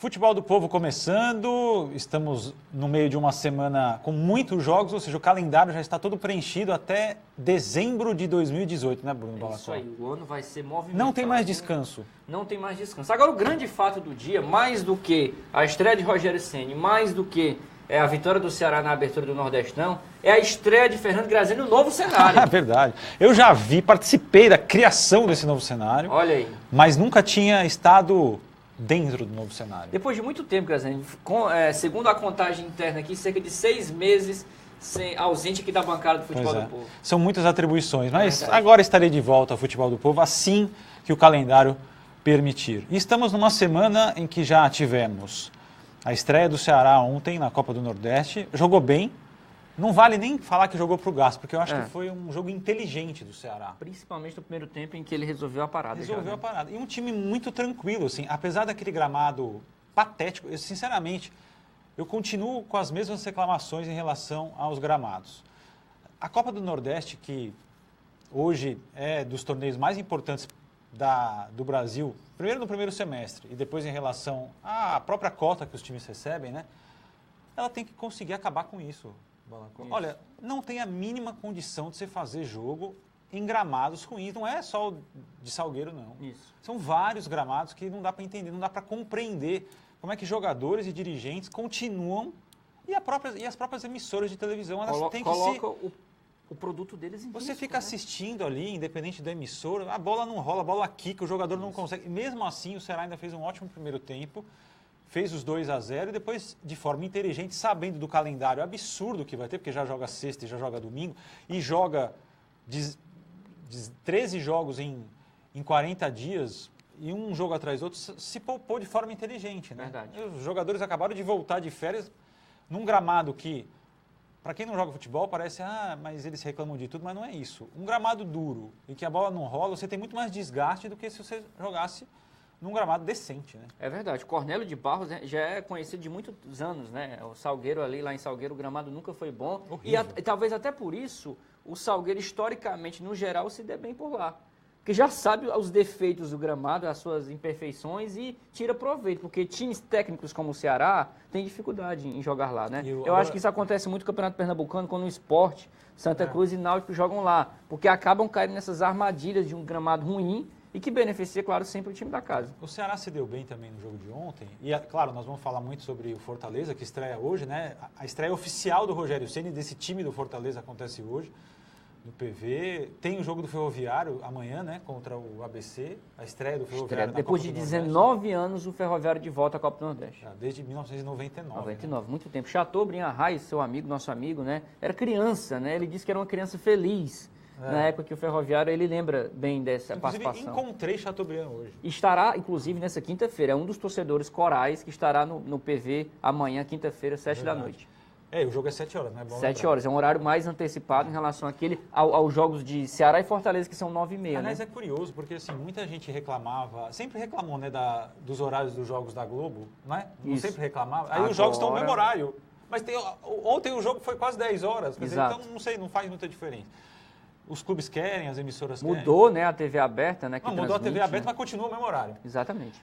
Futebol do Povo começando, estamos no meio de uma semana com muitos jogos, ou seja, o calendário já está todo preenchido até dezembro de 2018, né, Bruno Balacó? Isso aí, o ano vai ser movimentado. Não tem mais descanso. Não tem mais descanso. Agora, o grande fato do dia, mais do que a estreia de Rogério Ceni, mais do que a vitória do Ceará na abertura do Nordestão, é a estreia de Fernando Graziani no novo cenário. É verdade. Eu já participei da criação desse novo cenário. Olha aí. Mas nunca tinha estado dentro do novo cenário. Depois de muito tempo, Graziani, segundo a contagem interna aqui, cerca de 6 meses ausente aqui da bancada do Futebol do Povo. São muitas atribuições, mas agora estarei de volta ao Futebol do Povo assim que o calendário permitir. E estamos numa semana em que já tivemos a estreia do Ceará ontem na Copa do Nordeste. Jogou bem. Não vale nem falar que jogou pro gasto, porque eu acho que foi um jogo inteligente do Ceará. Principalmente no primeiro tempo em que ele resolveu a parada. A parada. E um time muito tranquilo, assim, apesar daquele gramado patético, sinceramente, eu continuo com as mesmas reclamações em relação aos gramados. A Copa do Nordeste, que hoje é dos torneios mais importantes do Brasil, primeiro no primeiro semestre e depois em relação à própria cota que os times recebem, né? Ela tem que conseguir acabar com isso. Olha, não tem a mínima condição de você fazer jogo em gramados ruins. Não é só o de Salgueiro, não. Isso. São vários gramados que não dá para entender, não dá para compreender como é que jogadores e dirigentes continuam e as próprias emissoras de televisão, elas têm que o produto deles em Você risco, fica assistindo ali, independente da emissora, a bola não rola, a bola quica, o jogador não consegue. E mesmo assim, o Ceará ainda fez um ótimo primeiro tempo. Fez os 2-0 e depois, de forma inteligente, sabendo do calendário absurdo que vai ter, porque já joga sexta e já joga domingo, e joga 13 jogos em 40 dias, e um jogo atrás do outro, se poupou de forma inteligente. Né? Verdade. Os jogadores acabaram de voltar de férias num gramado que, para quem não joga futebol, parece, mas eles reclamam de tudo, mas não é isso. Um gramado duro, em que a bola não rola, você tem muito mais desgaste do que se você jogasse num gramado decente, né? É verdade. Cornélio de Barros já é conhecido de muitos anos, né? O Salgueiro lá em Salgueiro, o gramado nunca foi bom. E talvez até por isso, o Salgueiro, historicamente, no geral, se dê bem por lá. Porque já sabe os defeitos do gramado, as suas imperfeições e tira proveito. Porque times técnicos como o Ceará têm dificuldade em jogar lá, né? Eu acho que isso acontece muito no Campeonato Pernambucano, quando o Sport, Santa Cruz e Náutico jogam lá. Porque acabam caindo nessas armadilhas de um gramado ruim, e que beneficia, claro, sempre o time da casa. O Ceará se deu bem também no jogo de ontem. E, claro, nós vamos falar muito sobre o Fortaleza, que estreia hoje, né? A estreia oficial do Rogério Ceni, desse time do Fortaleza, acontece hoje, no PV. Tem o jogo do Ferroviário amanhã, né? Contra o ABC. A estreia do Ferroviário. Depois de 19 anos, o Ferroviário de volta à Copa do Nordeste. Desde 1999. 99, né? Muito tempo. Chateaubriand Arraes, seu amigo, nosso amigo, né? Era criança, né? Ele disse que era uma criança feliz. Na época que o Ferroviário, ele lembra bem dessa participação. Encontrei Chateaubriand hoje. Estará, inclusive, nessa quinta-feira. É um dos torcedores corais que estará no PV amanhã, quinta-feira, 7 da noite. O jogo é 7 horas, né? 7 horas. É um horário mais antecipado em relação aos jogos de Ceará e Fortaleza, que são 9h30. Aliás, né? É curioso, porque assim, muita gente reclamava, sempre reclamou, né, dos horários dos jogos da Globo, né? Não sempre reclamava. Aí os jogos estão no mesmo horário. Mas ontem o jogo foi quase 10 horas. Quer dizer, então, não sei, não faz muita diferença. Os clubes querem, as emissoras querem. Mudou, né, a TV aberta, né? Mudou a TV aberta, mas continua o mesmo horário. Exatamente.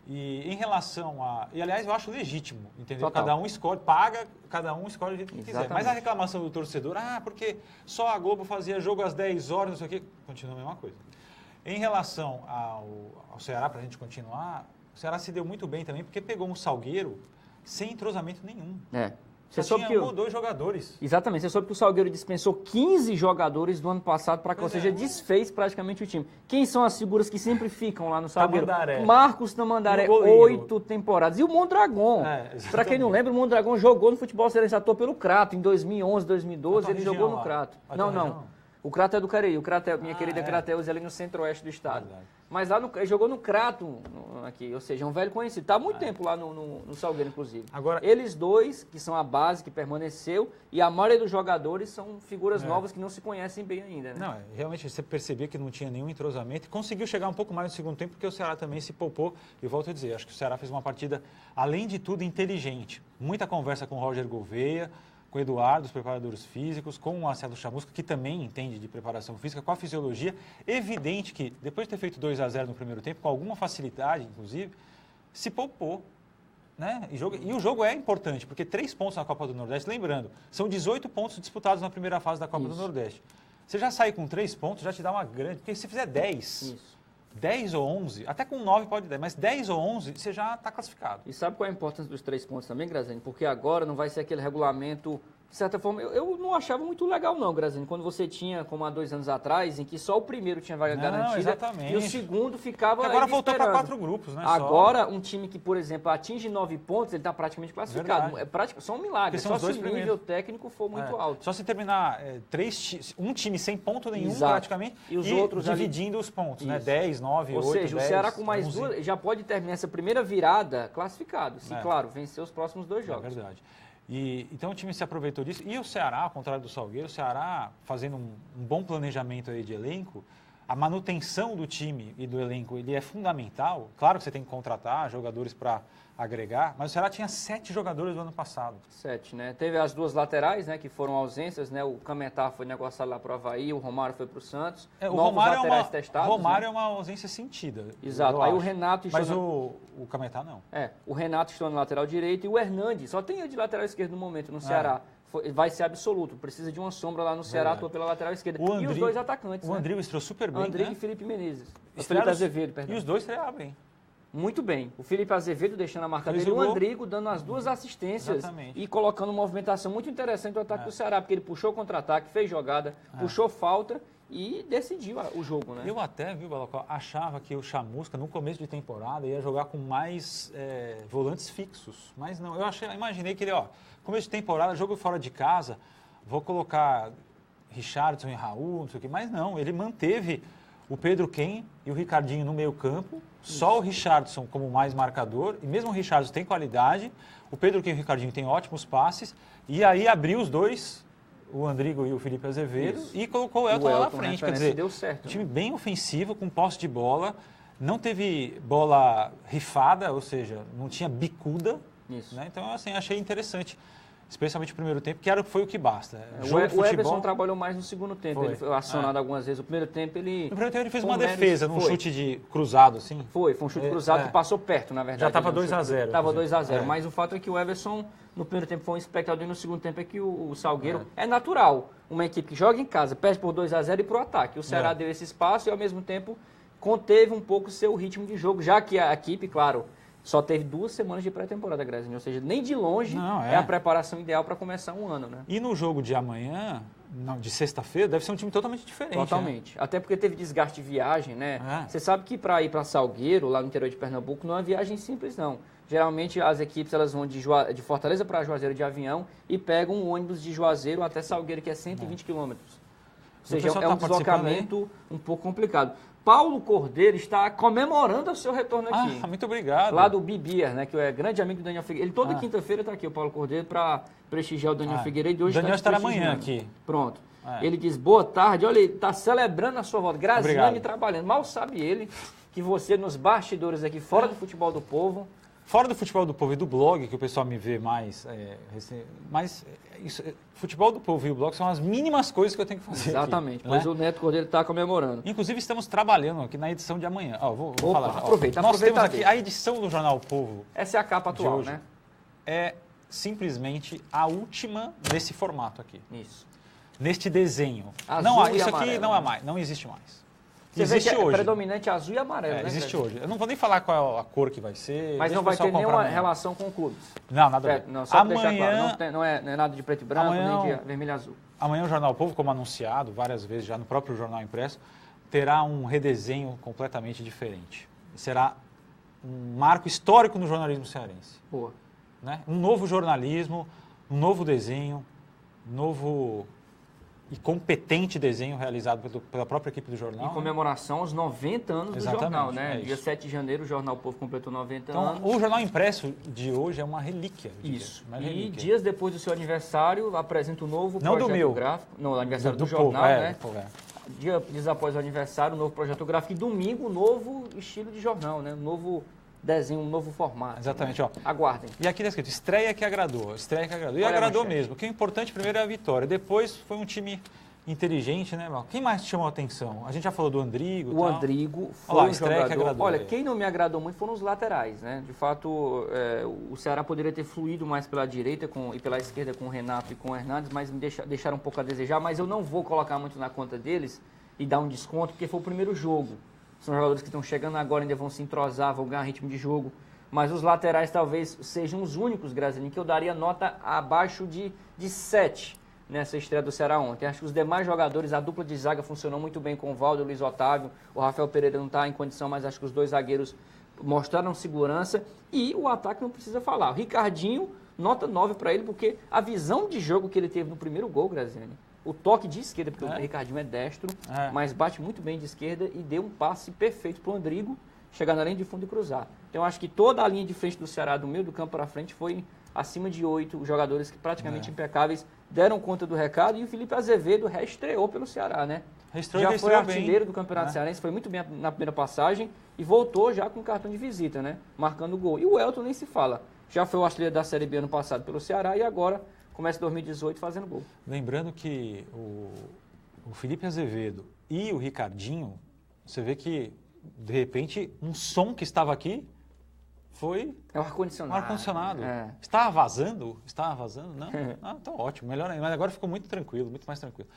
E em relação a... E, aliás, eu acho legítimo, entendeu? Total. Cada um escolhe, paga, cada um escolhe do jeito que quiser. Mas a reclamação do torcedor, porque só a Globo fazia jogo às 10 horas, não sei o quê, continua a mesma coisa. Em relação ao Ceará, para a gente continuar, o Ceará se deu muito bem também, porque pegou um Salgueiro sem entrosamento nenhum. Você soube tinha 1 ou 2 jogadores. Exatamente. Você soube que o Salgueiro dispensou 15 jogadores do ano passado para que, ou seja, desfez praticamente o time. Quem são as figuras que sempre ficam lá no Salgueiro? Tamandaré. Marcos Tamandaré, 8 temporadas. E o Mondragon. Para quem não lembra, o Mondragon jogou no futebol cearense, atuou pelo Crato em 2011, 2012. Ele jogou no Crato. Não. O Crato é do Careí. O Crato é minha querida Crateus, ali no centro-oeste do estado. Verdade. Mas lá ele jogou no Crato, aqui, ou seja, é um velho conhecido. Está há muito tempo lá no Salgueiro, inclusive. Agora, eles dois, que são a base que permaneceu, e a maioria dos jogadores são figuras novas que não se conhecem bem ainda. Né? Não, realmente você percebia que não tinha nenhum entrosamento e conseguiu chegar um pouco mais no segundo tempo, porque o Ceará também se poupou. E volto a dizer, acho que o Ceará fez uma partida, além de tudo, inteligente. Muita conversa com o Roger Gouveia, com o Eduardo, os preparadores físicos, com o Marcelo Chamusca, que também entende de preparação física, com a fisiologia. Evidente que, depois de ter feito 2-0 no primeiro tempo, com alguma facilidade, inclusive, se poupou. né? E o jogo é importante, porque 3 pontos na Copa do Nordeste, lembrando, são 18 pontos disputados na primeira fase da Copa do Nordeste. Você já sair com 3 pontos, já te dá uma grande... Porque se fizer 10, 10 ou 11, até com 9 pode dar, mas 10 ou 11 você já está classificado. E sabe qual é a importância dos 3 pontos também, Graziani? Porque agora não vai ser aquele regulamento... De certa forma, eu não achava muito legal não, Graziani, quando você tinha, como há 2 anos atrás, em que só o primeiro tinha vaga garantida exatamente. E o segundo ficava agora voltou para esperando. 4 grupos, né? Agora, um time que, por exemplo, atinge 9 pontos, ele está praticamente classificado. Só um milagre, só se o nível técnico for muito alto. Só se terminar um time sem ponto nenhum, praticamente, e os outros dividindo os pontos, né? 10, 9, 8, 10, Ou seja, 10, o Ceará com mais 11. 2 já pode terminar essa primeira virada classificado, se, claro, vencer os próximos 2 jogos. É verdade. Então o time se aproveitou disso. E o Ceará, ao contrário do Salgueiro, o Ceará fazendo um bom planejamento aí de elenco, a manutenção do time e do elenco ele é fundamental. Claro que você tem que contratar jogadores para agregar, mas o Ceará tinha 7 jogadores do ano passado. 7, né? Teve as 2 laterais, né, que foram ausências, né? O Cametá foi negociado lá para o Avaí, o Romário foi para o Santos. O Romário, Romário é uma ausência sentida. Exato. Aí o Renato... Mas o Cametá não. O Renato estou na lateral direito e o Hernandes, só tem ele de lateral esquerdo no momento no Ceará. Vai ser absoluto, precisa de uma sombra lá no Ceará, atua pela lateral esquerda. E os 2 atacantes, O Andrigo estreou super bem, Andrigo e Felipe Menezes. Felipe Azevedo, perdão. E os 2 estrearam bem. Muito bem. O Felipe Azevedo deixando a marca dele, o Andrigo dando as 2 assistências e colocando uma movimentação muito interessante no ataque do Ceará, porque ele puxou contra-ataque, fez jogada, puxou falta e decidiu o jogo, né? Eu até, Balocó, achava que o Chamusca, no começo de temporada, ia jogar com mais volantes fixos, mas não. Imaginei que ele, começo de temporada, jogo fora de casa, vou colocar Richardson e Raul, não sei o quê, mas não, ele manteve o Pedro Ken e o Ricardinho no meio campo, só o Richardson como mais marcador, e mesmo o Richardson tem qualidade, o Pedro Ken e o Ricardinho têm ótimos passes, e aí abriu os 2, o Andrigo e o Felipe Azevedo, e colocou o Elton lá na frente. Quer dizer, deu certo, um time bem ofensivo, com posse de bola, não teve bola rifada, ou seja, não tinha bicuda. Isso. Né? Então, assim, achei interessante. Especialmente o primeiro tempo, que foi o que basta. O Everson trabalhou mais no segundo tempo. Ele foi acionado algumas vezes. No primeiro tempo ele... No primeiro tempo ele fez uma defesa, num chute de cruzado, assim. Foi um chute cruzado que passou perto, na verdade. Já estava 2-0. Estava 2-0. Mas o fato é que o Everson, no primeiro tempo, foi um espectador e no segundo tempo é que o Salgueiro... É natural. Uma equipe que joga em casa, perde por 2-0 e para o ataque. O Ceará deu esse espaço e, ao mesmo tempo, conteve um pouco o seu ritmo de jogo, já que a equipe, claro... Só teve 2 semanas de pré-temporada, Graziani, ou seja, nem de longe é a preparação ideal para começar um ano, né? E no jogo de amanhã, de sexta-feira, deve ser um time totalmente diferente. Totalmente. Né? Até porque teve desgaste de viagem, né? Você sabe que para ir para Salgueiro, lá no interior de Pernambuco, não é viagem simples, não. Geralmente as equipes elas vão de Fortaleza para Juazeiro de avião e pegam um ônibus de Juazeiro até Salgueiro, que é 120 quilômetros. Ou seja, é um deslocamento um pouco complicado. Paulo Cordeiro está comemorando o seu retorno aqui. Muito obrigado. Lá do Bibier, né, que é grande amigo do Daniel Figueiredo. Ele toda quinta-feira está aqui, o Paulo Cordeiro, para prestigiar o Daniel Figueiredo. Hoje o Daniel estará amanhã aqui. Pronto. Ele diz, boa tarde, olha, ele está celebrando a sua volta. Graziani trabalhando. Mal sabe ele que você, nos bastidores aqui, fora do Futebol do Povo... Fora do Futebol do Povo e do blog, que o pessoal me vê mais, Futebol do Povo e o blog são as mínimas coisas que eu tenho que fazer. Exatamente, aqui, pois né? O Neto Cordeiro está comemorando. Inclusive, estamos trabalhando aqui na edição de amanhã. Vou falar. Aproveita. Nós temos aqui a edição do Jornal O Povo. Essa é a capa atual, hoje, né? É simplesmente a última desse formato aqui. Isso. Neste desenho. Azul isso amarelo, aqui não é mais, não existe mais. Você existe vê que hoje. É predominante azul e amarelo, né? Existe hoje. Eu não vou nem falar qual é a cor que vai ser. Mas não vai ter nenhuma relação com clubes. Não, nada a ver. Não, só para deixar claro. Não é nada de preto e branco, nem de vermelho e azul. Amanhã o Jornal Povo, como anunciado várias vezes já no próprio jornal impresso, terá um redesenho completamente diferente. Será um marco histórico no jornalismo cearense. Boa. Né? Um novo jornalismo, um novo desenho, novo e competente desenho realizado pela própria equipe do jornal. Em comemoração aos 90 anos do jornal, né? Dia 7 de janeiro, o Jornal Povo completou 90 anos. O jornal impresso de hoje é uma relíquia. Isso. E dias depois do seu aniversário, apresenta o novo projeto gráfico. Não, o aniversário do jornal, né? Dias após o aniversário, o novo projeto gráfico. E domingo, o novo estilo de jornal, né? Um novo desenho, um novo formato. Exatamente, né? Aguardem. E aqui está escrito, estreia que agradou. E agradou mesmo. O que é importante primeiro é a vitória. Depois foi um time inteligente, né, Mal? Quem mais te chamou a atenção? A gente já falou do Andrigo. O Andrigo foi Olha lá, um estreia que jogador... agradou Olha, ele. quem não me agradou muito foram os laterais, né? De fato, o Ceará poderia ter fluído mais pela direita e pela esquerda com o Renato e com o Hernandes, mas me deixaram um pouco a desejar. Mas eu não vou colocar muito na conta deles e dar um desconto, porque foi o primeiro jogo. São jogadores que estão chegando agora, ainda vão se entrosar, vão ganhar ritmo de jogo. Mas os laterais talvez sejam os únicos, Graziani, que eu daria nota abaixo de 7 nessa estreia do Ceará ontem. Acho que os demais jogadores, a dupla de zaga funcionou muito bem com o Valdo e o Luiz Otávio. O Rafael Pereira não está em condição, mas acho que os dois zagueiros mostraram segurança. E o ataque não precisa falar. O Ricardinho, nota 9 para ele, porque a visão de jogo que ele teve no primeiro gol, Graziani, o toque de esquerda, porque o Ricardinho é destro, mas bate muito bem de esquerda e deu um passe perfeito para o Andrigo chegar na linha de fundo e cruzar. Então, acho que toda a linha de frente do Ceará, do meio do campo para frente, foi acima de 8 jogadores que praticamente impecáveis, deram conta do recado. E o Felipe Azevedo reestreou pelo Ceará, né? Já foi artilheiro do Campeonato Cearense, foi muito bem na primeira passagem e voltou já com cartão de visita, né? Marcando gol. E o Elton nem se fala. Já foi o artilheiro da Série B ano passado pelo Ceará e agora começa 2018 fazendo gol. Lembrando que o Felipe Azevedo e o Ricardinho, você vê que, de repente, um som que estava aqui foi... É o ar-condicionado. Um ar-condicionado. Estava vazando? Estava vazando? Não? Então ótimo, melhor ainda. Mas agora ficou muito tranquilo, muito mais tranquilo.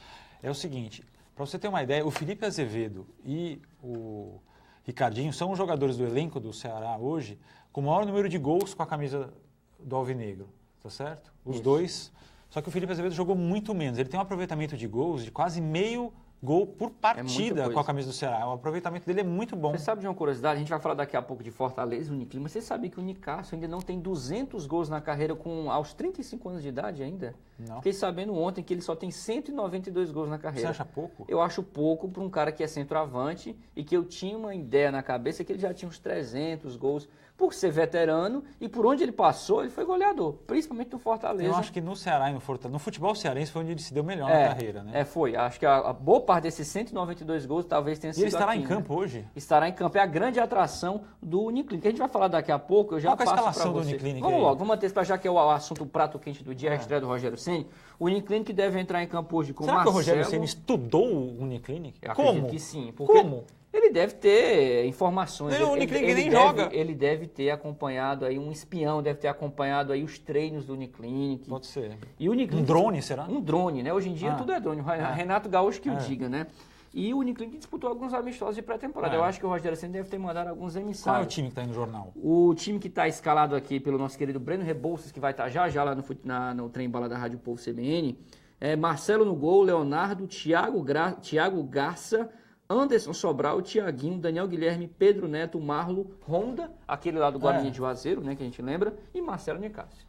É o seguinte, para você ter uma ideia, o Felipe Azevedo e o Ricardinho são os jogadores do elenco do Ceará hoje com o maior número de gols com a camisa do Alvinegro, tá certo? Os dois. Só que o Felipe Azevedo jogou muito menos. Ele tem um aproveitamento de gols de quase meio gol por partida com a camisa do Ceará. O aproveitamento dele é muito bom. Você sabe de uma curiosidade? A gente vai falar daqui a pouco de Fortaleza e Uniclinic, mas você sabia que o Nicásio ainda não tem 200 gols na carreira aos 35 anos de idade ainda? Não. Fiquei sabendo ontem que ele só tem 192 gols na carreira. Você acha pouco? Eu acho pouco para um cara que é centroavante e que eu tinha uma ideia na cabeça que ele já tinha uns 300 gols. Por ser veterano e por onde ele passou, ele foi goleador, principalmente no Fortaleza. Eu acho que no Ceará e no Fortaleza, no futebol cearense foi onde ele se deu melhor na carreira, né? Foi. Acho que a boa parte desses 192 gols talvez tenha sido. E ele estará aqui, em campo hoje? Estará em campo. É a grande atração do Uniclinic. A gente vai falar daqui a pouco, eu já passo para você. Qual é a escalação do Uniclinic? Vamos logo, vamos antecipar, já que é o assunto o prato quente do dia, a estreia do Rogério Ceni. O Uniclinic deve entrar em campo hoje com o Marcelo. Será que o Rogério Ceni estudou o Uniclinic? Eu acredito que sim. Como? Ele deve ter informações. O Uniclinic nem joga. Ele deve ter acompanhado aí um espião, deve ter acompanhado aí os treinos do Uniclinic. Pode ser. E o Uniclinic, um drone, será? Um drone, né? Hoje em dia tudo é drone. Renato Gaúcho que o diga, né? E o Uniclinic disputou alguns amistosos de pré-temporada. Eu acho que o Rogério Ceni deve ter mandado alguns emissários. Qual é o time que está aí no jornal? O time que está escalado aqui pelo nosso querido Breno Rebouças, que vai estar já lá no trem bala da Rádio Povo CBN, é Marcelo no gol, Leonardo, Thiago Garça, Anderson Sobral, Thiaguinho, Daniel Guilherme, Pedro Neto, Marlo, Honda, aquele lá do Guarani de Juazeiro, né, que a gente lembra, e Marcelo Nicásio.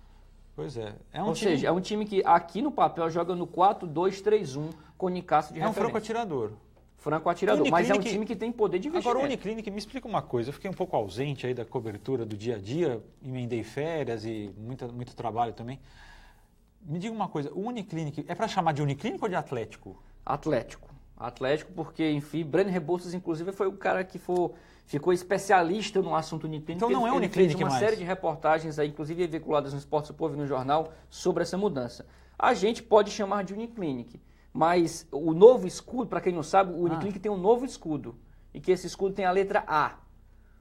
Pois é. Ou seja, é um time que aqui no papel joga no 4-2-3-1 com Nicásio de referência. É um franco atirador. Franco atirador, mas é um time que tem poder de investimento. Agora o Uniclinic, me explica uma coisa, eu fiquei um pouco ausente aí da cobertura do dia a dia, emendei férias e muito trabalho também. Me diga uma coisa, o Uniclinic, é para chamar de Uniclinic ou de Atlético? Atlético, porque, enfim, Breno Rebouças, inclusive, foi o cara que ficou especialista no assunto Uniclinic. Então não é o Uniclinic mais. Ele fez uma série de reportagens, aí, inclusive veiculadas no Esporte do Povo e no jornal, sobre essa mudança. A gente pode chamar de Uniclinic, mas o novo escudo, para quem não sabe, o Uniclinic tem um novo escudo, e que esse escudo tem a letra A.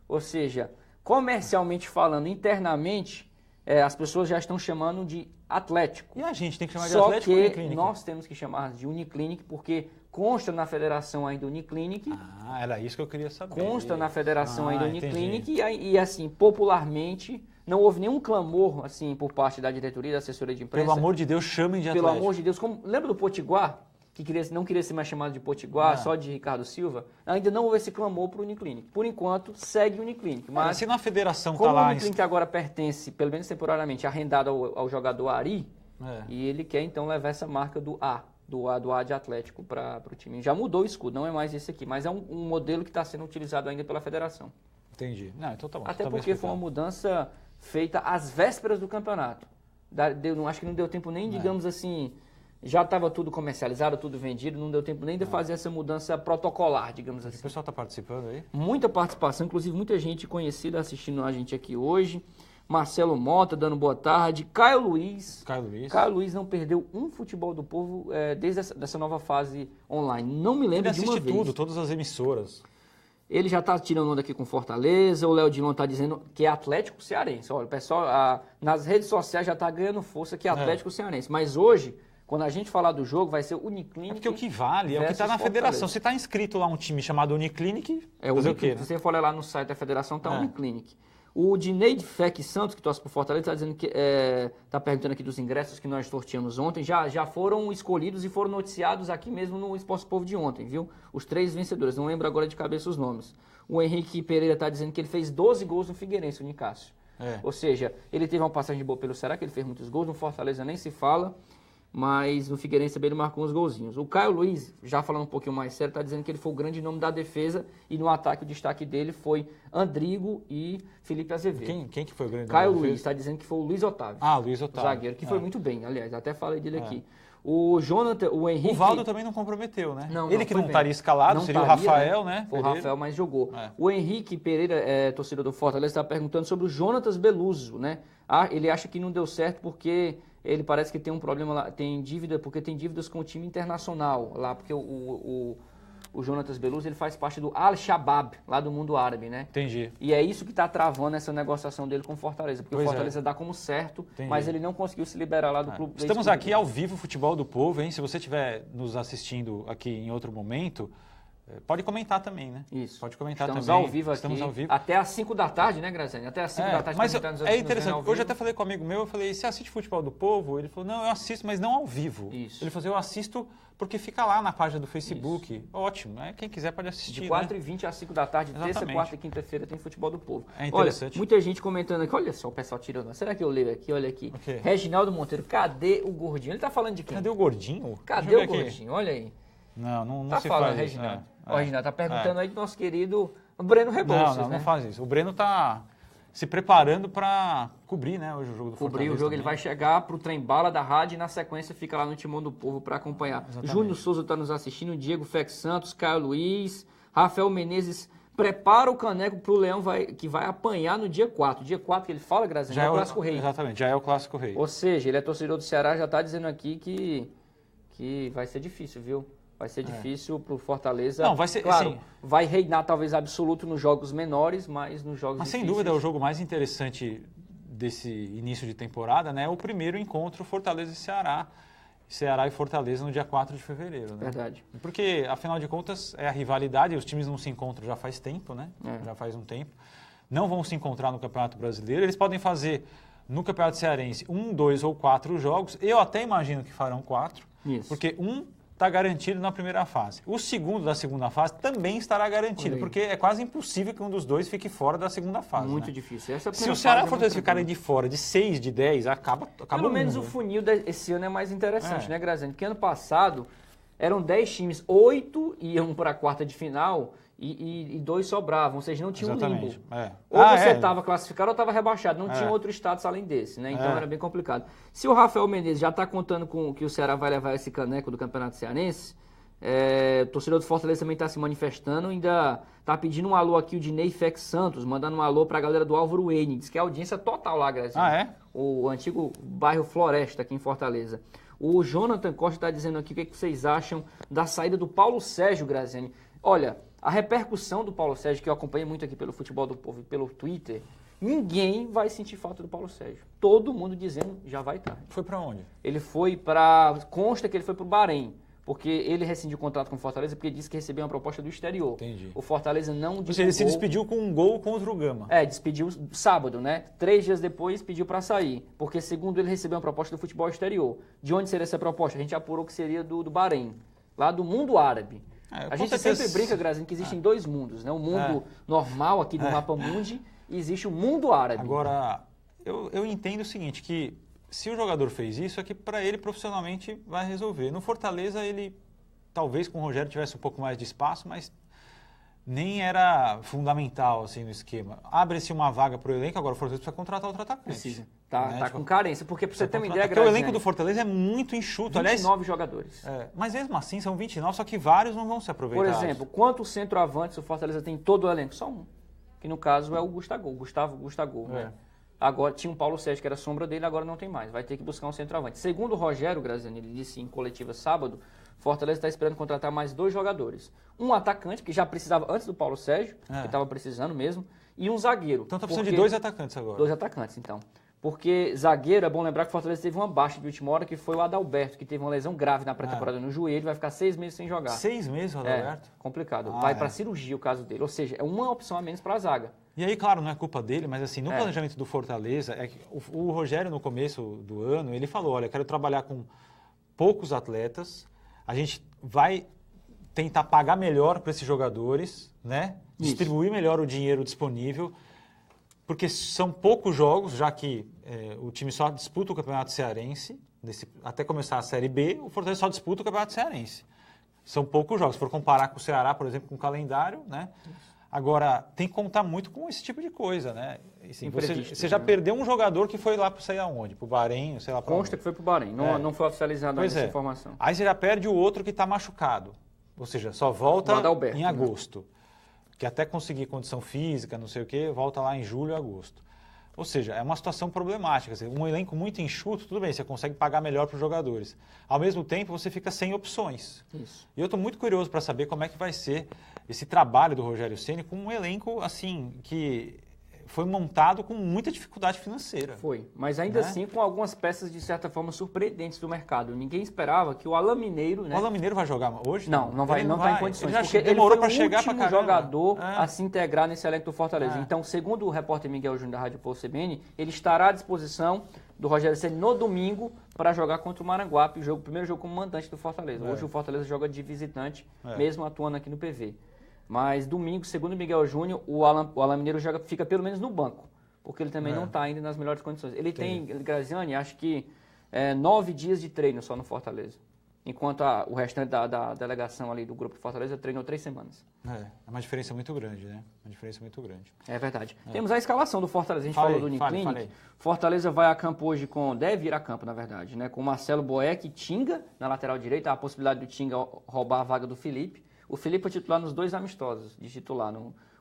Ou seja, comercialmente falando, internamente, as pessoas já estão chamando de Atlético. E a gente tem que chamar de Atlético ou Uniclinic? Só que nós temos que chamar de Uniclinic, porque consta na federação ainda Uniclinic. Era isso que eu queria saber. Consta na federação ainda Uniclinic e, assim, popularmente, não houve nenhum clamor, assim, por parte da diretoria, da assessoria de imprensa. Pelo amor de Deus, chamem de Atlético. Pelo amor de Deus. Lembra do Potiguar? Que não queria ser mais chamado de Potiguar, só de Ricardo Silva? Ainda não houve esse clamor para o Uniclinic. Por enquanto, segue o Uniclinic. Mas se na federação está lá... Como o Uniclinic agora pertence, pelo menos temporariamente, arrendado ao jogador Ari, e ele quer, então, levar essa marca do A de Atlético para o time. Já mudou o escudo, não é mais esse aqui, mas é um modelo que está sendo utilizado ainda pela federação. Entendi. Não, então tá bom. Até porque foi uma mudança feita às vésperas do campeonato. Acho que não deu tempo nem, digamos assim, já estava tudo comercializado, tudo vendido, não deu tempo nem de fazer essa mudança protocolar, digamos assim. O pessoal está participando aí? Muita participação, inclusive muita gente conhecida assistindo a gente aqui hoje. Marcelo Mota dando boa tarde. Caio Luiz. Caio Luiz não perdeu um Futebol do Povo desde essa nova fase online. Não me lembro de uma vez. Ele assiste tudo, todas as emissoras. Ele já está tirando onda aqui com Fortaleza. O Léo Dilon está dizendo que é Atlético Cearense. Olha, o pessoal nas redes sociais já está ganhando força que é Atlético Cearense. Mas hoje, quando a gente falar do jogo, vai ser Uniclinic. É porque o que vale é o que está na federação. Se está inscrito lá um time chamado Uniclinic, fazer o quê? Né? Se você for olhar lá no site da federação, está Uniclinic. O Dinei de Fec Santos, que torce por Fortaleza, está dizendo que está perguntando aqui dos ingressos que nós sorteamos ontem, já foram escolhidos e foram noticiados aqui mesmo no Esporte Povo de ontem, viu? Os 3 vencedores, não lembro agora de cabeça os nomes. O Henrique Pereira está dizendo que ele fez 12 gols no Figueirense, o Nicásio. Ou seja, ele teve uma passagem boa pelo Ceará, que ele fez muitos gols, no Fortaleza nem se fala, mas no Figueirense também ele marcou uns golzinhos. O Caio Luiz, já falando um pouquinho mais sério, está dizendo que ele foi o grande nome da defesa e no ataque o destaque dele foi Andrigo e Felipe Azevedo. Quem que foi o grande Caio nome da Luiz defesa? está dizendo que foi o Luiz Otávio. Luiz Otávio. Zagueiro, que foi muito bem, aliás, até falei dele aqui. O Jonathan, o Henrique... O Valdo também não comprometeu, né? Não, ele que não estaria escalado, seria o Rafael, né? Foi o Rafael, mas jogou. O Henrique Pereira, torcedor do Fortaleza, está perguntando sobre o Jonatas Beluso, né? Ele acha que não deu certo porque ele parece que tem um problema lá, tem dívidas com o time internacional lá, porque o Jonatas Beluso, ele faz parte do Al-Shabaab, lá do mundo árabe, né? Entendi. E é isso que está travando essa negociação dele com o Fortaleza, porque o Fortaleza dá como certo, mas ele não conseguiu se liberar lá do clube. Estamos aqui ao vivo, Futebol do Povo, hein? Se você estiver nos assistindo aqui em outro momento, pode comentar também, né? Isso. Pode comentar Estamos também. Ao vivo aqui. Estamos ao vivo. Até às 5 da tarde, né, Graziani? Até às 5 da tarde. Mas é interessante. Hoje até falei com um amigo meu, eu falei, você assiste Futebol do Povo? Ele falou, não, eu assisto, mas não ao vivo. Isso. Ele falou, eu assisto porque fica lá na página do Facebook. Isso. Ótimo, né? Quem quiser pode assistir. De 4h20 às 5 da tarde, terça, quarta e quinta-feira tem Futebol do Povo. É interessante. Olha, muita gente comentando aqui, olha só o pessoal tirando. Será que eu leio aqui? Olha aqui. Okay. Reginaldo Monteiro, cadê o gordinho? Ele tá falando de quem? Cadê o gordinho? Cadê o gordinho? Olha aí. Não tá se falando, faz Reginaldo. Ó, Reginaldo, tá perguntando aí do nosso querido Breno Rebouças, não faz isso. O Breno tá se preparando para cobrir, né, hoje o jogo do Fortaleza. Cobrir o jogo, ele vai chegar pro trem-bala da rádio e na sequência fica lá no Timão do Povo para acompanhar. Exatamente. Júnior Souza tá nos assistindo, Diego Fex Santos, Caio Luiz, Rafael Menezes. Prepara o caneco pro Leão que vai apanhar no dia 4. Dia 4 que ele fala, Graziano, é o Clássico Rei. Exatamente, já é o Clássico Rei. Ou seja, ele é torcedor do Ceará, já tá dizendo aqui que vai ser difícil, viu? Vai ser difícil pro Fortaleza. Não, vai ser, claro, assim, vai reinar talvez absoluto nos jogos menores, mas nos jogos Mas difíceis. sem dúvida é o jogo mais interessante desse início de temporada, né? O primeiro encontro Fortaleza e Ceará. Ceará e Fortaleza no dia 4 de fevereiro, né? Verdade. Porque, afinal de contas, é a rivalidade, os times não se encontram já faz tempo, né? Já faz um tempo. Não vão se encontrar no Campeonato Brasileiro. Eles podem fazer no Campeonato Cearense 1, 2 ou 4 jogos. Eu até imagino que farão 4. Isso. Porque está garantido na primeira fase. O segundo da segunda fase também estará garantido, porque é quase impossível que um dos dois fique fora da segunda fase. Muito né? difícil. Se o Ceará e Fortaleza ficarem de fora de 6, de 10, acaba Pelo menos o funil desse ano é mais interessante, né, Graziano? Porque ano passado eram 10 times, 8 iam para a quarta de final e 2 sobravam, ou seja, não tinha um limbo. Ou você estava classificado ou estava rebaixado, não tinha outro status além desse, né? Então era bem complicado. Se o Rafael Menezes já está contando com que o Ceará vai levar esse caneco do Campeonato Cearense, o torcedor do Fortaleza também está se manifestando, ainda está pedindo um alô aqui, o Dinei Fex Santos, mandando um alô para a galera do Álvaro Wayne, diz que é audiência total lá, Graziano. O antigo bairro Floresta aqui em Fortaleza. O Jonathan Costa está dizendo aqui o que vocês acham da saída do Paulo Sérgio, Graziani. Olha, a repercussão do Paulo Sérgio, que eu acompanhei muito aqui pelo Futebol do Povo e pelo Twitter, ninguém vai sentir falta do Paulo Sérgio. Todo mundo dizendo, já vai tarde. Foi para onde? Ele foi para... Consta que ele foi para o Bahrein, porque ele rescindiu o contrato com o Fortaleza porque disse que recebeu uma proposta do exterior. Entendi. O Fortaleza não divulgou... Ele se despediu com um gol contra o Gama. Despediu sábado, né? 3 dias depois pediu para sair, porque segundo ele recebeu uma proposta do futebol exterior. De onde seria essa proposta? A gente apurou que seria do Bahrein, lá do mundo árabe. A gente sempre brinca, Graziano, que existem 2 mundos, né? O mundo normal aqui do Mapa Mundi e existe o mundo árabe. Agora, eu entendo o seguinte, que se o jogador fez isso, é que para ele profissionalmente vai resolver. No Fortaleza, ele talvez com o Rogério tivesse um pouco mais de espaço, mas nem era fundamental assim no esquema. Abre-se uma vaga para o elenco, agora o Fortaleza precisa contratar outro atacante. Precisa. Tá com carência, porque para você ter uma ideia, Graziani, o elenco do Fortaleza é muito enxuto. 29 jogadores. Mas mesmo assim são 29, só que vários não vão se aproveitar. Por exemplo, quantos centroavantes o Fortaleza tem todo o elenco? Só um. Que no caso é o Gustavo, né? Agora tinha um Paulo Sérgio que era sombra dele, agora não tem mais. Vai ter que buscar um centroavante. Segundo o Rogério Graziani, ele disse em coletiva sábado, Fortaleza está esperando contratar mais 2 jogadores. Um atacante, que já precisava antes do Paulo Sérgio, que estava precisando mesmo, e um zagueiro. Então está precisando de 2 atacantes agora. 2 atacantes, então. Porque zagueiro, é bom lembrar que o Fortaleza teve uma baixa de última hora, que foi o Adalberto, que teve uma lesão grave na pré-temporada no joelho, vai ficar 6 meses sem jogar. 6 meses, Adalberto? Complicado. Vai para cirurgia o caso dele. Ou seja, é uma opção a menos para a zaga. E aí, claro, não é culpa dele, mas assim, no planejamento do Fortaleza, é que o Rogério, no começo do ano, ele falou, olha, eu quero trabalhar com poucos atletas, a gente vai tentar pagar melhor para esses jogadores, né? Distribuir melhor o dinheiro disponível, porque são poucos jogos, já que o time só disputa o Campeonato Cearense, até começar a Série B, o Fortaleza só disputa o Campeonato Cearense. São poucos jogos, se for comparar com o Ceará, por exemplo, com o calendário, né? Agora, tem que contar muito com esse tipo de coisa, né? Assim, você já perdeu um jogador que foi lá para sair aonde? Para o Bahrein, sei lá para onde. Consta que foi para o Bahrein, não foi oficializada essa informação. Aí você já perde o outro que está machucado, ou seja, só volta em agosto. Que até conseguir condição física, não sei o quê, volta lá em julho e agosto. Ou seja, é uma situação problemática. Assim, um elenco muito enxuto, tudo bem, você consegue pagar melhor para os jogadores. Ao mesmo tempo, você fica sem opções. Isso. E eu estou muito curioso para saber como é que vai ser esse trabalho do Rogério Ceni com um elenco assim que foi montado com muita dificuldade financeira. Foi, mas ainda assim com algumas peças de certa forma surpreendentes do mercado. Ninguém esperava que o Alain Mineiro... Né? O Alain Mineiro vai jogar hoje? Não está em condições. Ele porque demorou para chegar para o último jogador a se integrar nesse elenco do Fortaleza. Então, segundo o repórter Miguel Júnior da Rádio Povo CBN, ele estará à disposição do Rogério Ceni no domingo para jogar contra o Maranguape, o primeiro jogo como mandante do Fortaleza. Hoje o Fortaleza joga de visitante, mesmo atuando aqui no PV. Mas domingo, segundo o Miguel Júnior, o Alain Mineiro fica pelo menos no banco, porque ele também não está ainda nas melhores condições. Ele tem, Graziani, acho que 9 dias de treino só no Fortaleza, enquanto o restante da delegação ali do grupo do Fortaleza treinou 3 semanas. É uma diferença muito grande, né? Uma diferença muito grande. É verdade. Temos a escalação do Fortaleza, a gente falou do Uniclinic. Fortaleza vai a campo hoje deve ir a campo, na verdade, né? Com Marcelo Boeck e Tinga na lateral direita, a possibilidade do Tinga roubar a vaga do Felipe. O Felipe foi titular nos 2 amistosos, de titular,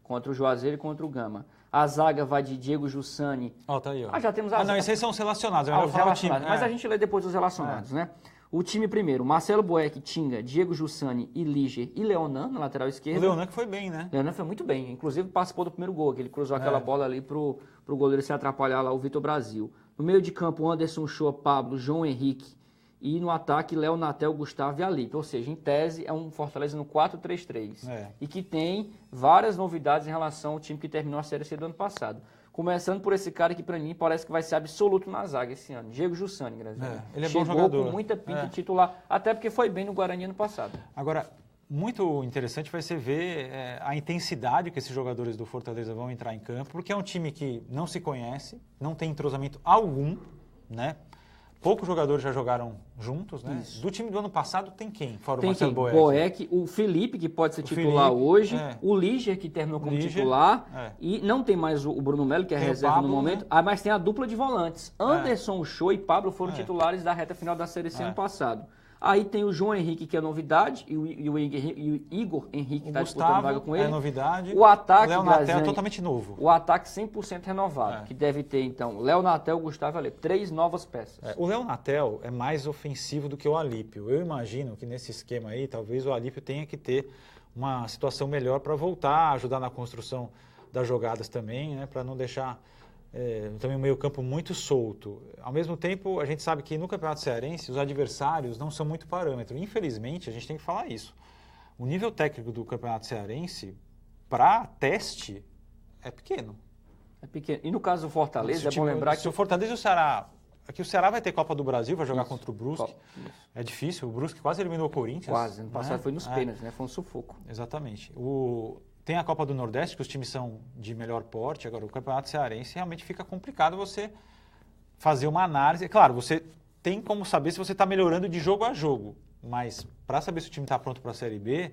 contra o Juazeiro e contra o Gama. A zaga vai de Diego Jussani. Tá aí, já temos não, esses são os relacionados. Eu falar o time. Mas a gente lê depois os relacionados, né? O time primeiro, Marcelo Boeck, Tinga, Diego Jussani e Líger e Leonan na lateral esquerda. O Leonan que foi bem, né? Leonan foi muito bem. Inclusive participou do primeiro gol, que ele cruzou aquela bola ali pro goleiro se atrapalhar lá, o Vitor Brasil. No meio de campo, Anderson Shoa, Pablo, João Henrique. E no ataque, Léo Natel, Gustavo e Alipe. Ou seja, em tese, é um Fortaleza no 4-3-3. E que tem várias novidades em relação ao time que terminou a Série C do ano passado. Começando por esse cara que, para mim, parece que vai ser absoluto na zaga esse ano. Diego Jussani, Graziano. Ele é bom jogador. Chegou com muita pinta titular, até porque foi bem no Guarani ano passado. Agora, muito interessante vai ser ver a intensidade que esses jogadores do Fortaleza vão entrar em campo, porque é um time que não se conhece, não tem entrosamento algum, né? Poucos jogadores já jogaram juntos, né? Isso. Do time do ano passado tem quem? Fora o Marcelo Boeck, o Felipe, que pode ser titular hoje, o Líger, que terminou como titular, e não tem mais o Bruno Melo, que é reserva no momento, mas tem a dupla de volantes. Anderson Shoa e Pablo foram titulares da reta final da Série C ano passado. Aí tem o João Henrique, que é novidade, e o Igor Henrique, que está disputando vaga com ele. É novidade. O ataque, Léo Natel é totalmente novo. O ataque 100% renovado, que deve ter, então, Léo Natel, Gustavo e Alipe. 3 novas peças. O Léo Natel é mais ofensivo do que o Alípio. Eu imagino que nesse esquema aí, talvez o Alípio tenha que ter uma situação melhor para voltar a ajudar na construção das jogadas também, né? Para não deixar... também um meio campo muito solto. Ao mesmo tempo, a gente sabe que no Campeonato Cearense os adversários não são muito parâmetro. Infelizmente, a gente tem que falar isso. O nível técnico do Campeonato Cearense, para teste, é pequeno. É pequeno. E no caso do Fortaleza, bom lembrar que... Se o Fortaleza e o Ceará... Aqui o Ceará vai ter Copa do Brasil, vai jogar contra o Brusque. É difícil, o Brusque quase eliminou o Corinthians. Quase, ano passado foi nos pênaltis, né? Foi um sufoco. Exatamente. Tem a Copa do Nordeste, que os times são de melhor porte. Agora, o Campeonato Cearense realmente fica complicado você fazer uma análise. Claro, você tem como saber se você está melhorando de jogo a jogo. Mas para saber se o time está pronto para a Série B,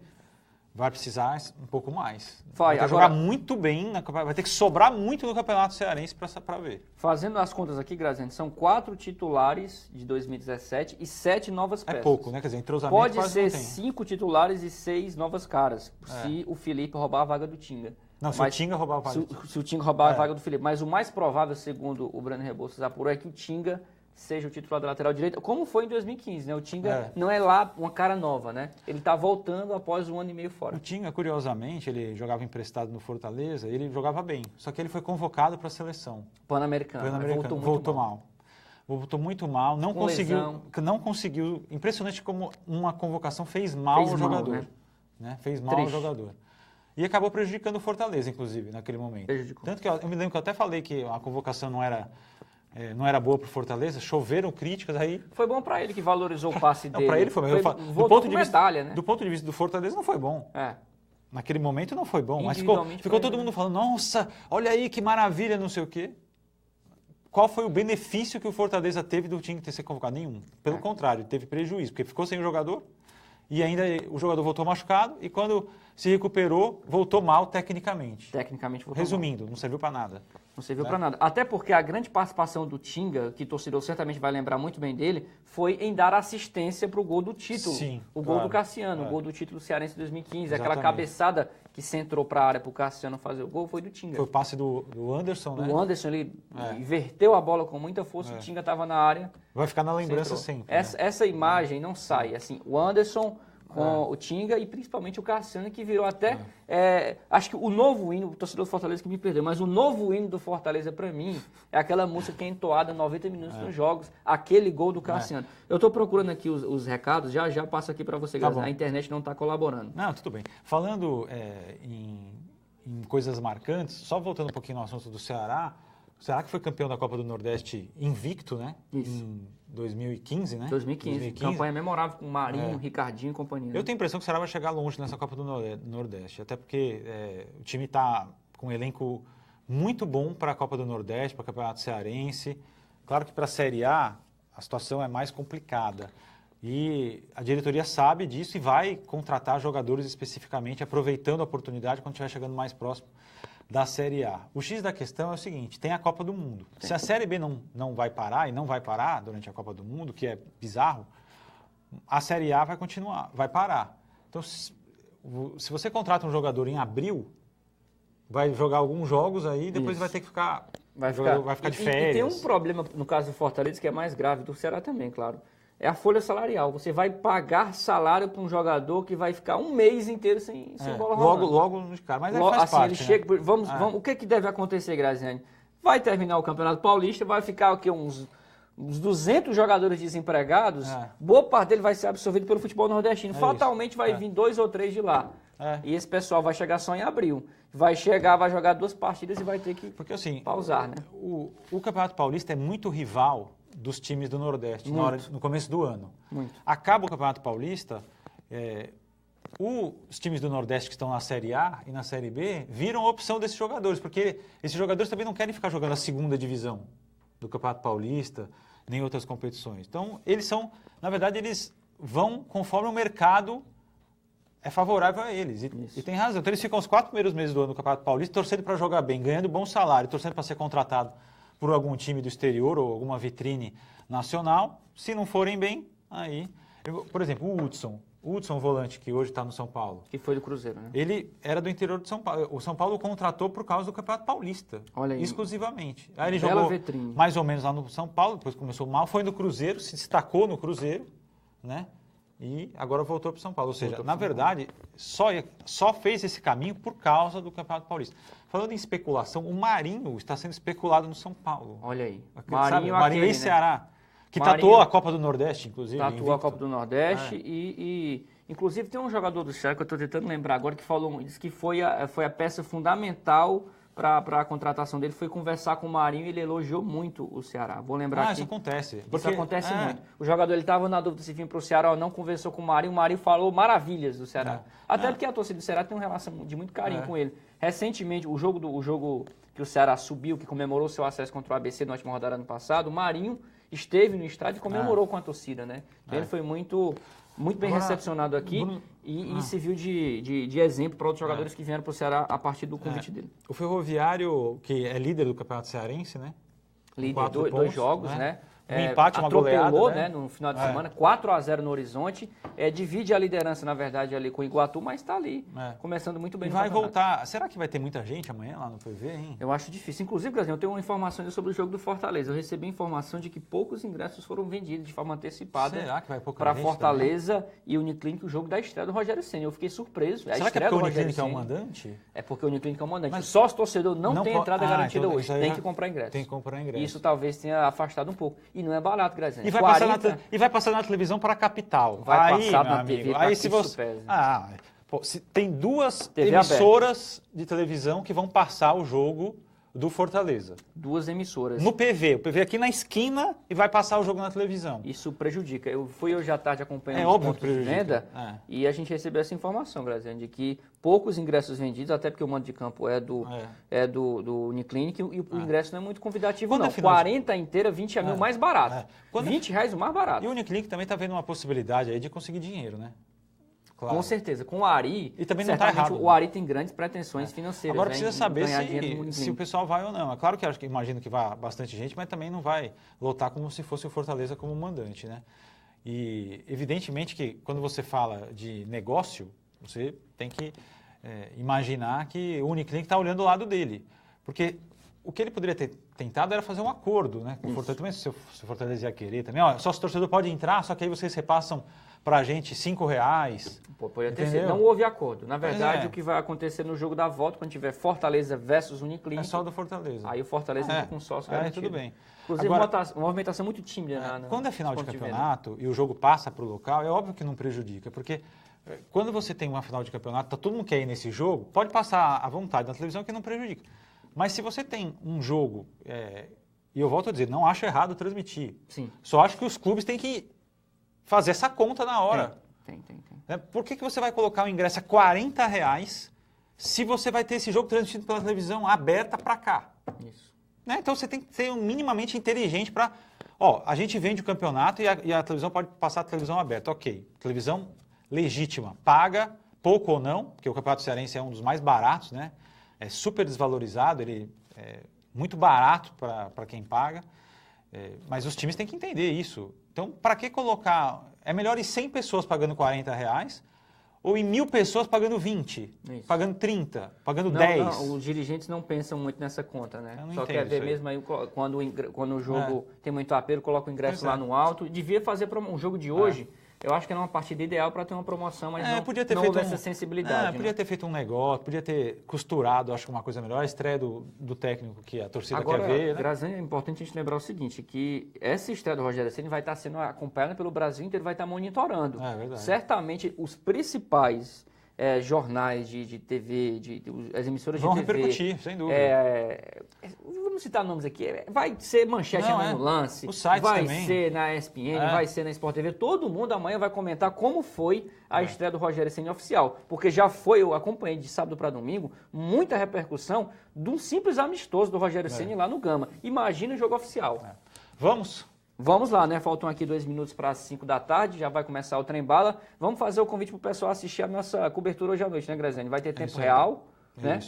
vai precisar um pouco mais. Vai ter que jogar muito bem, vai ter que sobrar muito no Campeonato Cearense para ver. Fazendo as contas aqui, Graziano, são 4 titulares de 2017 e 7 novas peças. É pouco, né? Quer dizer, entrosamento pode ser 5 titulares e 6 novas caras, se o Felipe roubar a vaga do Tinga. Não, se o Tinga roubar a vaga. Se o Tinga roubar a vaga do Felipe. Mas o mais provável, segundo o Breno Rebouças apurou, é que o Tinga seja o titular da lateral direita, como foi em 2015, né? O Tinga não é lá uma cara nova, né? Ele está voltando após 1 ano e meio fora. O Tinga, curiosamente, ele jogava emprestado no Fortaleza, ele jogava bem, só que ele foi convocado para a seleção. Pan-Americano. Voltou mal. Voltou muito mal, não conseguiu. Impressionante como uma convocação fez mal ao jogador. Né? Fez mal ao jogador. E acabou prejudicando o Fortaleza, inclusive, naquele momento. Prejudicou. Tanto que eu me lembro que eu até falei que a convocação não era boa para o Fortaleza, choveram críticas aí. Foi bom para ele que valorizou o passe dele. Para ele foi bom. Do ponto de medalha, né? Do ponto de vista do Fortaleza não foi bom. Naquele momento não foi bom, mas ficou todo mundo falando, nossa, olha aí que maravilha, não sei o quê. Qual foi o benefício que o Fortaleza teve do time ter sido convocado? Nenhum. Pelo contrário, teve prejuízo, porque ficou sem o jogador e ainda o jogador voltou machucado e quando se recuperou, voltou mal tecnicamente. Tecnicamente voltou Resumindo, não serviu para nada. Não serviu para nada. Até porque a grande participação do Tinga, que o torcedor certamente vai lembrar muito bem dele, foi em dar assistência para o gol do título. Sim, o gol do Cassiano, o gol do título cearense de 2015. Exatamente. Aquela cabeçada que centrou para a área para o Cassiano fazer o gol foi do Tinga. Foi o passe do Anderson, né? O Anderson, ele inverteu a bola com muita força, o Tinga estava na área. Vai ficar na lembrança sempre. Essa imagem não sai. Assim, o Anderson com o Tinga e principalmente o Cassiano, que virou até... acho que o novo hino, o torcedor do Fortaleza que me perdeu, mas o novo hino do Fortaleza, para mim, é aquela música que é entoada 90 minutos nos jogos, aquele gol do Cassiano. Eu estou procurando aqui os recados, já passo aqui para você, a internet não está colaborando. Não, tudo bem. Falando em coisas marcantes, só voltando um pouquinho no assunto do Ceará, o Ceará que foi campeão da Copa do Nordeste invicto, né? Isso. Em 2015, né? 2015. Campanha memorável com Marinho, Ricardinho e companhia. Eu tenho a impressão que o Ceará vai chegar longe nessa Copa do Nordeste, até porque o time está com um elenco muito bom para a Copa do Nordeste, para o Campeonato Cearense. Claro que para a Série A situação é mais complicada. E a diretoria sabe disso e vai contratar jogadores especificamente, aproveitando a oportunidade quando estiver chegando mais próximo da Série A. O X da questão é o seguinte, tem a Copa do Mundo. Se a Série B não vai parar, e não vai parar durante a Copa do Mundo, que é bizarro, a Série A vai continuar, vai parar. Então, se você contrata um jogador em abril, vai jogar alguns jogos aí, depois vai ter que ficar... Vai ficar de férias. E tem um problema, no caso do Fortaleza, que é mais grave, do Ceará também, claro. É a folha salarial. Você vai pagar salário para um jogador que vai ficar um mês inteiro sem bola rolando. Logo de cara. Mas faz assim, parte, ele chega, vamos, o que deve acontecer, Graziani? Vai terminar o Campeonato Paulista, vai ficar uns 200 jogadores desempregados, boa parte dele vai ser absorvido pelo futebol nordestino. Fatalmente vai vir 2 ou 3 de lá. E esse pessoal vai chegar só em abril. Vai jogar 2 partidas e vai ter que pausar, né? O Campeonato Paulista é muito rival dos times do Nordeste no começo do ano. Muito. Acaba o Campeonato Paulista, os times do Nordeste que estão na Série A e na Série B viram a opção desses jogadores, porque esses jogadores também não querem ficar jogando a segunda divisão do Campeonato Paulista, nem outras competições. Então, na verdade, eles vão conforme o mercado é favorável a eles. E tem razão. Então, eles ficam os 4 primeiros meses do ano no Campeonato Paulista torcendo para jogar bem, ganhando bom salário, torcendo para ser contratado por algum time do exterior ou alguma vitrine nacional. Se não forem bem, aí... Por exemplo, o Hudson, volante, que hoje está no São Paulo. Que foi do Cruzeiro, né? Ele era do interior de São Paulo. O São Paulo o contratou por causa do Campeonato Paulista. Olha aí. Exclusivamente. Aí ele jogou mais ou menos lá no São Paulo, depois começou mal, foi no Cruzeiro, se destacou no Cruzeiro, né? E agora voltou para o São Paulo. Ou seja, na verdade, só fez esse caminho por causa do Campeonato Paulista. Falando em especulação, o Marinho está sendo especulado no São Paulo. Olha aí. Marinho em Ceará. Que tatuou a Copa do Nordeste, inclusive. Tatuou a Copa do Nordeste e inclusive, tem um jogador do Ceará que eu estou tentando lembrar agora que disse que foi a peça fundamental para a contratação dele, foi conversar com o Marinho e ele elogiou muito o Ceará. Vou lembrar aqui. Isso acontece. Isso acontece muito. O jogador estava na dúvida se vinha para o Ceará ou não, conversou com o Marinho falou maravilhas do Ceará. Até porque a torcida do Ceará tem uma relação de muito carinho com ele. Recentemente, o jogo que o Ceará subiu, que comemorou seu acesso contra o ABC na última rodada ano passado, o Marinho esteve no estádio e comemorou com a torcida, né? Então ele foi muito bem recepcionado aqui e serviu de exemplo para outros jogadores que vieram para o Ceará a partir do convite dele. O Ferroviário, que é líder do Campeonato Cearense, né? Líder, 2 jogos, né? Um empate, uma atropelou, goleada, né, no final de semana, 4-0 no Horizonte, divide a liderança, na verdade, ali com o Iguatu, mas está ali, começando muito bem e no vai campeonato. voltar. Será que vai ter muita gente amanhã lá no PV, hein? Eu acho difícil. Inclusive, Brasil, eu tenho uma informação sobre o jogo do Fortaleza. Eu recebi informação de que poucos ingressos foram vendidos de forma antecipada. Será que vai pouca para gente Fortaleza e Uniclinic, o jogo da estreia do Rogério Ceni. Eu fiquei surpreso. Será que é porque o Uniclinic é o mandante? É porque o Uniclinic é o mandante. Mas só os torcedores não têm entrada garantida então, hoje. Tem que comprar ingresso. Tem que comprar ingresso. Isso talvez tenha afastado um pouco. E não é barato, Graziano. E vai passar na televisão para a capital. Vai aí, passar meu na amigo, TV. aí se você... se tem duas TV emissoras de televisão que vão passar o jogo do Fortaleza. Duas emissoras. No PV. O PV aqui na esquina e vai passar o jogo na televisão. Isso prejudica. Eu fui hoje à tarde acompanhando os pontos de venda e a gente recebeu essa informação, Graziano, de que poucos ingressos vendidos, até porque o mando de campo é do Uniclinic e o ingresso não é muito convidativo, não. 40 inteira, 20 a mil mais barato. R$20 o mais barato. E o Uniclinic também está vendo uma possibilidade aí de conseguir dinheiro, né? Claro. Com certeza. Com o Ari, e também não tá errado, o Ari tem grandes pretensões financeiras. Agora precisa saber se o pessoal vai ou não. É claro que imagino que vai bastante gente, mas também não vai lotar como se fosse o Fortaleza como mandante, né? E evidentemente que quando você fala de negócio, você tem que imaginar que o Uniclinic está olhando o lado dele. Porque o que ele poderia ter tentado era fazer um acordo, né? Com o Fortaleza, também se o Fortaleza ia querer também. Ó, só se o torcedor pode entrar, só que aí vocês repassam para a gente R$5. Pode ter sido. Não houve acordo. Na verdade, o que vai acontecer no jogo da volta, quando tiver Fortaleza versus Uniclinic... É só do Fortaleza. Aí o Fortaleza entra com sócio garantido. Tudo bem. Inclusive, agora, uma movimentação muito tímida. Quando é final de campeonato e o jogo passa para o local, é óbvio que não prejudica, porque quando você tem uma final de campeonato, tá todo mundo quer ir nesse jogo, pode passar à vontade na televisão que não prejudica. Mas se você tem um jogo, e eu volto a dizer, não acho errado transmitir. Sim. Só acho que os clubes têm que fazer essa conta na hora. Tem. Por que você vai colocar o ingresso a R$40 se você vai ter esse jogo transmitido pela televisão aberta para cá? Isso. Então você tem que ser minimamente inteligente para... a gente vende o campeonato e a televisão pode passar a televisão aberta. Ok, televisão legítima, paga, pouco ou não, porque o Campeonato Cearense é um dos mais baratos, né? É super desvalorizado, ele é muito barato para quem paga, mas os times têm que entender isso. Então, para que colocar... É melhor ir 100 pessoas pagando R$40 ou ir 1.000 pessoas pagando 20, pagando 30, pagando 10? Não, os dirigentes não pensam muito nessa conta, né? Só quer ver mesmo aí quando o jogo tem muito apelo, coloca o ingresso lá no alto. Devia fazer um jogo de hoje... Eu acho que era uma partida ideal para ter uma promoção, mas não houve essa sensibilidade. Podia ter feito um negócio, podia ter costurado, acho que uma coisa melhor, a estreia do técnico que a torcida quer ver. Né? Graziano, é importante a gente lembrar o seguinte, que essa estreia do Rogério Ceni vai estar sendo acompanhada pelo Brasil inteiro, vai estar monitorando. É verdade. Certamente os principais jornais de TV, as emissoras vão de TV... Vão repercutir, sem dúvida. Vamos citar nomes aqui. Vai ser manchete no lance, os sites vai também. ser na ESPN, vai ser na Sport TV. Todo mundo amanhã vai comentar como foi a estreia do Rogério Ceni oficial. Porque já foi, eu acompanhei de sábado para domingo, muita repercussão de um simples amistoso do Rogério Ceni lá no Gama. Imagina o jogo oficial. Vamos lá, né? Faltam aqui 2 minutos para as 5 da tarde, já vai começar o Trem Bala. Vamos fazer o convite para o pessoal assistir a nossa cobertura hoje à noite, né, Graziani? Vai ter tempo real, né?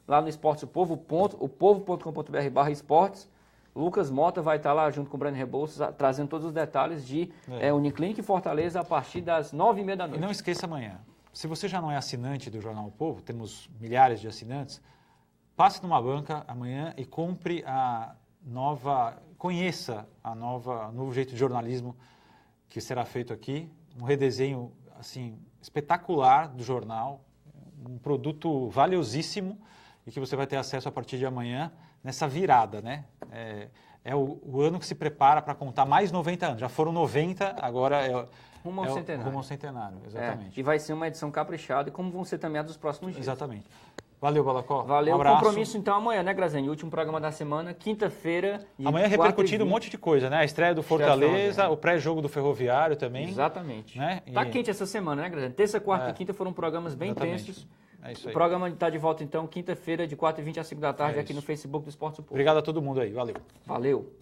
Lá no Esportes o Povo, o povo.com.br/esportes. Lucas Mota vai estar lá junto com o Breno Rebouças, trazendo todos os detalhes de Uniclinic e Fortaleza a partir das 9h30 da noite. E não esqueça amanhã, se você já não é assinante do Jornal O Povo, temos milhares de assinantes, passe numa banca amanhã e compre conheça o novo jeito de jornalismo que será feito aqui, um redesenho assim, espetacular do jornal, um produto valiosíssimo e que você vai ter acesso a partir de amanhã nessa virada, né? É o ano que se prepara para contar mais 90 anos. Já foram 90, agora rumo ao centenário. Rumo ao centenário, exatamente. E vai ser uma edição caprichada, e como vão ser também as dos próximos dias. Exatamente. Valeu, Balacó. Valeu. Um abraço. Compromisso então amanhã, né, Graziani? Último programa da semana, quinta-feira. Amanhã repercutindo um monte de coisa, né? A estreia do Fortaleza, o pré-jogo do Ferroviário também. Exatamente. Né? Tá quente essa semana, né, Graziani? Terça, quarta e quinta foram programas bem intensos. É isso aí. O programa está de volta então, quinta-feira, de 4h20 às 5 da tarde, aqui no Facebook do Esporte Povo. Obrigado a todo mundo aí. Valeu. Valeu.